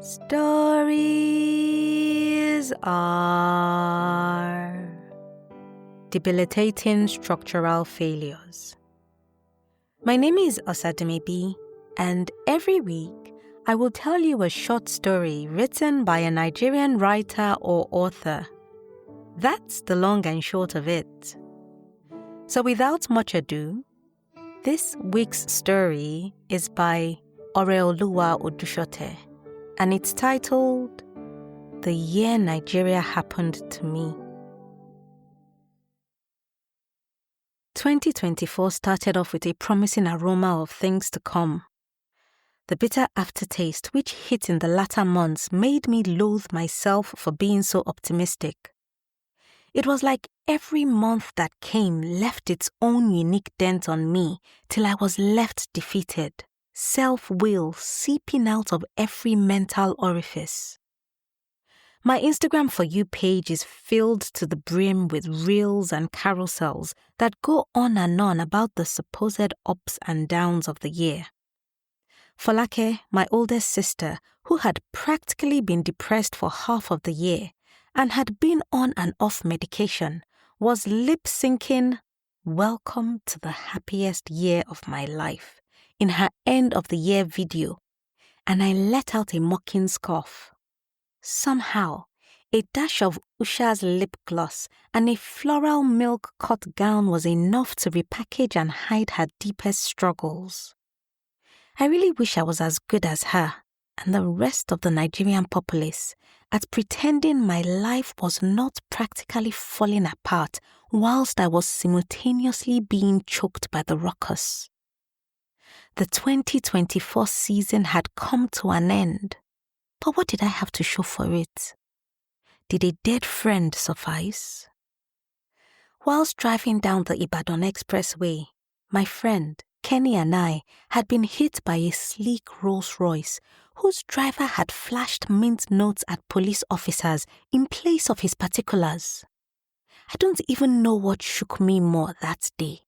Stories are debilitating structural failures. My name is Osadumi B, and every week I will tell you a short story written by a Nigerian writer or author. That's the long and short of it. So without much ado, this week's story is by Oreoluwa Odusote, and it's titled The Year Nigeria Happened to Me. 2024 started off with a promising aroma of things to come. The bitter aftertaste which hit in the latter months made me loathe myself for being so optimistic. It was like every month that came left its own unique dent on me till I was left defeated, self-will seeping out of every mental orifice. My Instagram For You page is filled to the brim with reels and carousels that go on and on about the supposed ups and downs of the year. Folake, my oldest sister, who had practically been depressed for half of the year and had been on and off medication, was lip-syncing "Welcome to the happiest year of my life" in her end of the year video, and I let out a mocking scoff. Somehow, a dash of Usha's lip gloss and a floral milk cut gown was enough to repackage and hide her deepest struggles. I really wish I was as good as her and the rest of the Nigerian populace at pretending my life was not practically falling apart whilst I was simultaneously being choked by the ruckus. The 2024 season had come to an end, but what did I have to show for it? Did a dead friend suffice? Whilst driving down the Ibadan Expressway, my friend, Kenny, and I had been hit by a sleek Rolls-Royce whose driver had flashed mint notes at police officers in place of his particulars. I don't even know what shook me more that day.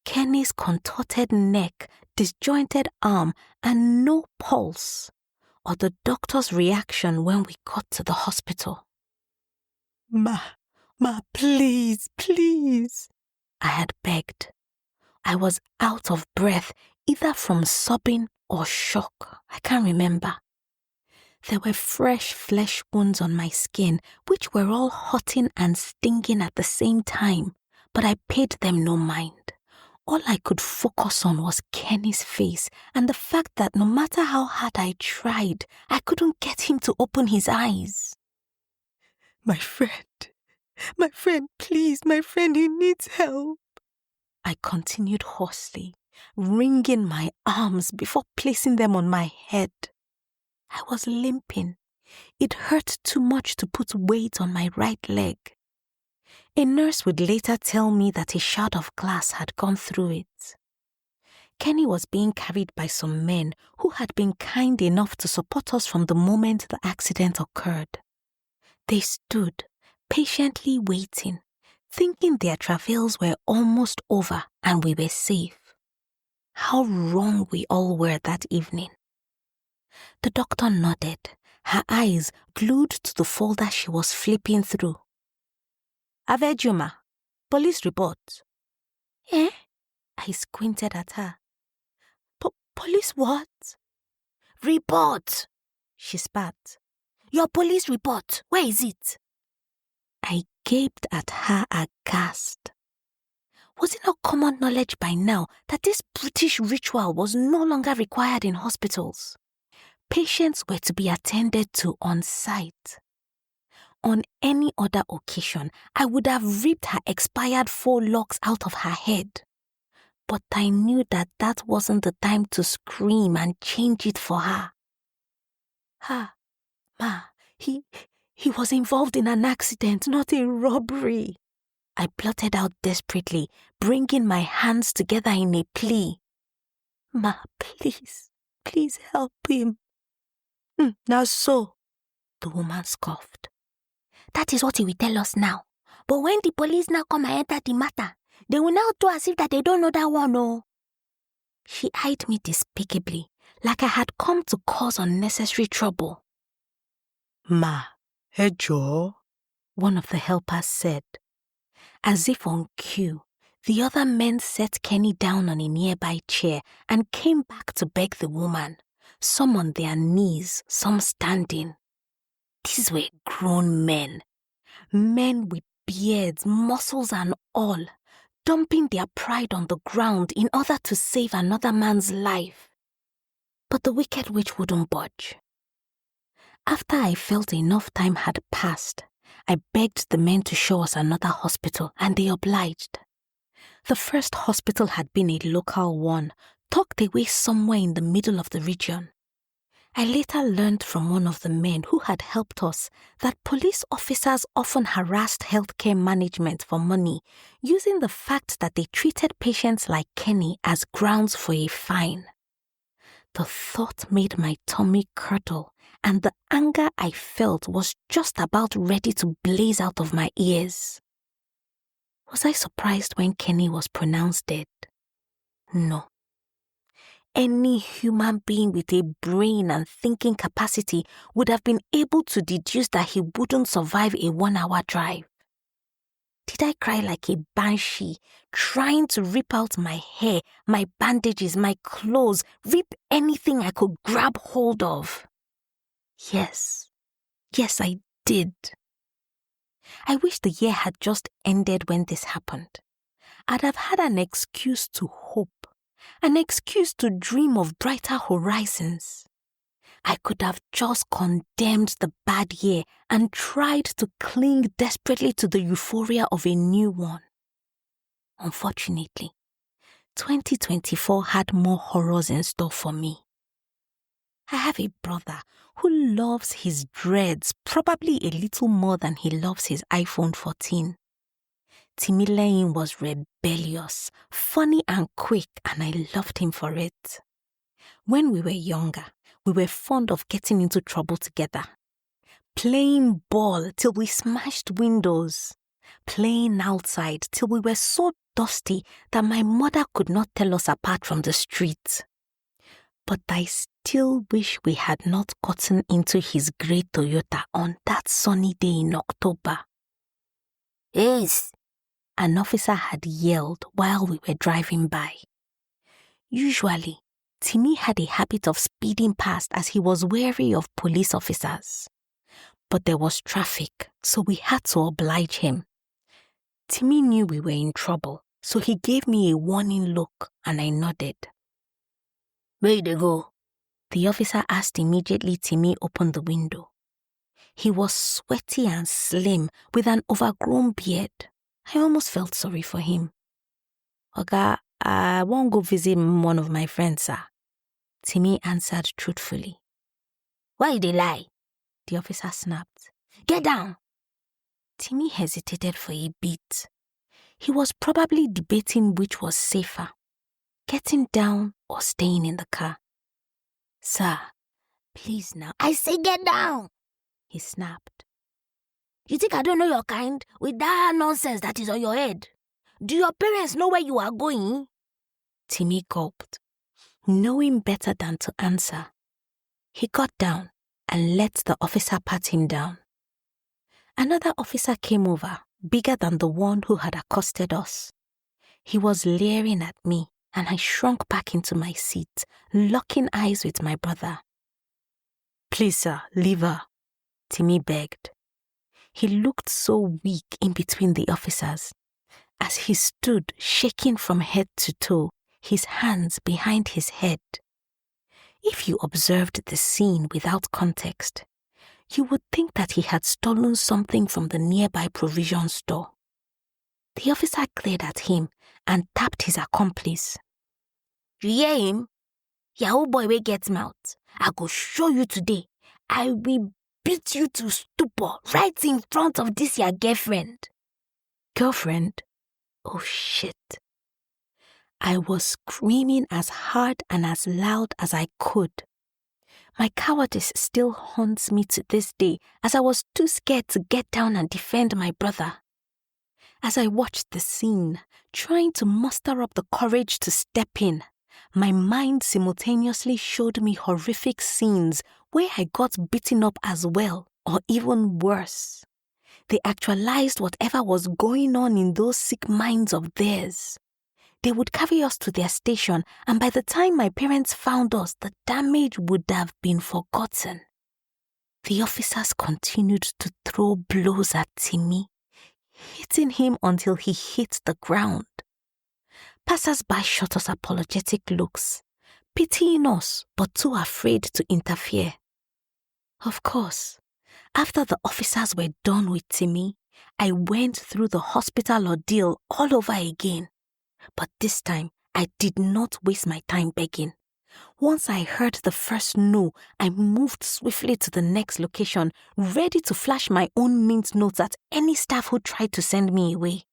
Kenny's contorted neck, disjointed arm, and no pulse, or the doctor's reaction when we got to the hospital. Ma, please, I had begged. I was out of breath, either from sobbing or shock. I can't remember. There were fresh flesh wounds on my skin, which were all hurting and stinging at the same time, but I paid them no mind. All I could focus on was Kenny's face and the fact that no matter how hard I tried, I couldn't get him to open his eyes. My friend, please, my friend, he needs help. I continued hoarsely, wringing my arms before placing them on my head. I was limping. It hurt too much to put weight on my right leg. A nurse would later tell me that a shard of glass had gone through it. Kenny was being carried by some men who had been kind enough to support us from the moment the accident occurred. They stood, patiently waiting, thinking their travails were almost over and we were safe. How wrong we all were that evening. The doctor nodded, her eyes glued to the folder she was flipping through. Avejuma, police report. Eh? I squinted at her. Police what? Report, she spat. Your police report, where is it? I gaped at her aghast. Was it not common knowledge by now that this British ritual was no longer required in hospitals? Patients were to be attended to on site. On any other occasion, I would have ripped her expired 4 locks out of her head. But I knew that wasn't the time to scream and change it for her. Ma, he was involved in an accident, not a robbery. I blurted out desperately, bringing my hands together in a plea. Ma, please help him. Now so, the woman scoffed. That is what he will tell us now. But when the police now come and enter the matter, they will now do as if that they don't know that one, oh. She eyed me despicably, like I had come to cause unnecessary trouble. Ma, ẹ jọ̀ọ́, one of the helpers said. As if on cue, the other men set Kenny down on a nearby chair and came back to beg the woman, some on their knees, some standing. These were grown men with beards, muscles and all, dumping their pride on the ground in order to save another man's life. But the wicked witch wouldn't budge. After I felt enough time had passed, I begged the men to show us another hospital, and they obliged. The first hospital had been a local one, tucked away somewhere in the middle of the region. I later learned from one of the men who had helped us that police officers often harassed healthcare management for money, using the fact that they treated patients like Kenny as grounds for a fine. The thought made my tummy curdle, and the anger I felt was just about ready to blaze out of my ears. Was I surprised when Kenny was pronounced dead? No. Any human being with a brain and thinking capacity would have been able to deduce that he wouldn't survive a 1-hour drive. Did I cry like a banshee, trying to rip out my hair, my bandages, my clothes, rip anything I could grab hold of? Yes, I did. I wish the year had just ended when this happened. I'd have had an excuse to hope, an excuse to dream of brighter horizons. I could have just condemned the bad year and tried to cling desperately to the euphoria of a new one. Unfortunately, 2024 had more horrors in store for me. I have a brother who loves his dreads probably a little more than he loves his iPhone 14. Timileyin was rebellious, funny and quick, and I loved him for it. When we were younger, we were fond of getting into trouble together. Playing ball till we smashed windows. Playing outside till we were so dusty that my mother could not tell us apart from the street. But I still wish we had not gotten into his grey Toyota on that sunny day in October. Ace! An officer had yelled while we were driving by. Usually, Timmy had a habit of speeding past as he was wary of police officers. But there was traffic, so we had to oblige him. Timmy knew we were in trouble, so he gave me a warning look and I nodded. Where they go? The officer asked immediately Timmy opened the window. He was sweaty and slim with an overgrown beard. I almost felt sorry for him. Oga, I won't go visit one of my friends, sir. Timmy answered truthfully. Why they lie? The officer snapped. Get down! Timmy hesitated for a bit. He was probably debating which was safer, getting down or staying in the car. Sir, please now. I say get down! He snapped. You think I don't know your kind with that nonsense that is on your head? Do your parents know where you are going? Timmy gulped, knowing better than to answer. He got down and let the officer pat him down. Another officer came over, bigger than the one who had accosted us. He was leering at me, and I shrunk back into my seat, locking eyes with my brother. Please, sir, leave her, Timmy begged. He looked so weak in between the officers. As he stood, shaking from head to toe, his hands behind his head. If you observed the scene without context, you would think that he had stolen something from the nearby provision store. The officer glared at him and tapped his accomplice. You hear him? Yahoo boy wey get mouth. I go show you today. I will beat you to stupor right in front of this your girlfriend. Girlfriend? Oh shit. I was screaming as hard and as loud as I could. My cowardice still haunts me to this day as I was too scared to get down and defend my brother. As I watched the scene, trying to muster up the courage to step in, My mind simultaneously showed me horrific scenes where I got beaten up as well, or even worse. They actualized whatever was going on in those sick minds of theirs. They would carry us to their station, and by the time my parents found us, the damage would have been forgotten. The officers continued to throw blows at Timmy, hitting him until he hit the ground. Passers-by shot us apologetic looks, pitying us but too afraid to interfere. Of course, after the officers were done with Timmy, I went through the hospital ordeal all over again. But this time, I did not waste my time begging. Once I heard the first no, I moved swiftly to the next location, ready to flash my own mint notes at any staff who tried to send me away.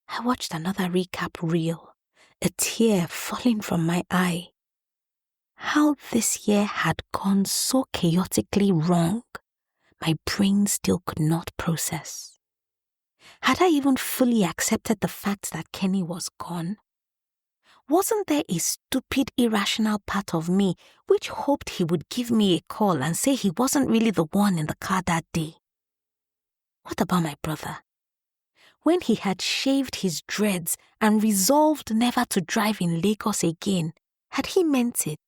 I watched another recap reel, a tear falling from my eye. How this year had gone so chaotically wrong, my brain still could not process. Had I even fully accepted the fact that Kenny was gone? Wasn't there a stupid, irrational part of me which hoped he would give me a call and say he wasn't really the one in the car that day? What about my brother? When he had shaved his dreads and resolved never to drive in Lagos again, had he meant it?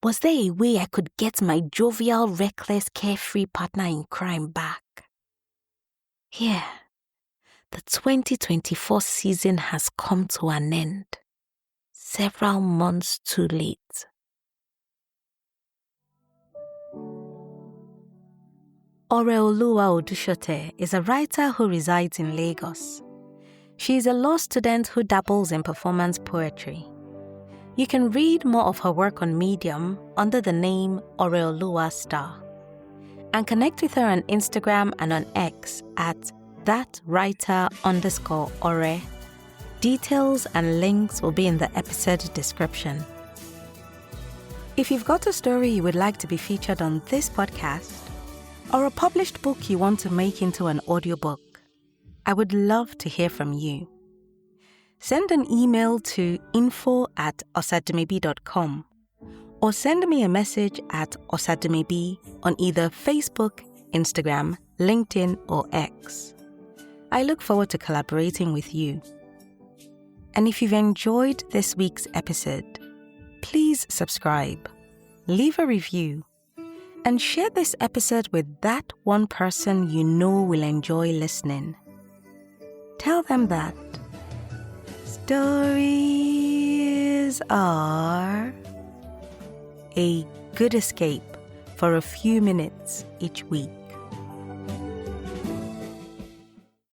Was there a way I could get my jovial, reckless, carefree partner in crime back? Here, the 2024 season has come to an end, several months too late. Oreoluwa Odusote is a writer who resides in Lagos. She is a law student who dabbles in performance poetry. You can read more of her work on Medium under the name Oreoluwa Star, and connect with her on Instagram and on X at @thatwriter_Ore. Details and links will be in the episode description. If you've got a story you would like to be featured on this podcast, or a published book you want to make into an audiobook, I would love to hear from you. Send an email to info@osadumebi.com or send me a message at Osadumebi on either Facebook, Instagram, LinkedIn, or X. I look forward to collaborating with you. And if you've enjoyed this week's episode, please subscribe, leave a review, and share this episode with that one person you know will enjoy listening. Tell them that stories are a good escape for a few minutes each week.